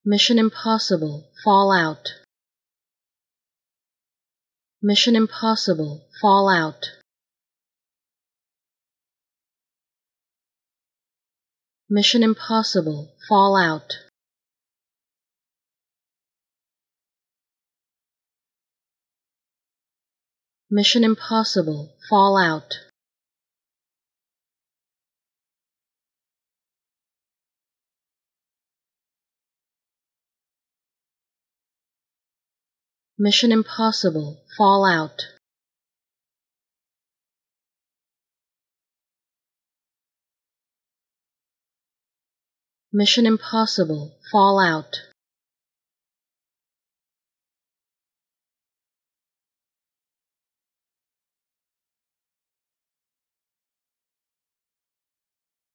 Mission Impossible, Fallout. Mission Impossible, Fallout. Mission Impossible, Fallout. Mission Impossible, Fallout. Mission Impossible, Fallout. Mission Impossible, Fallout.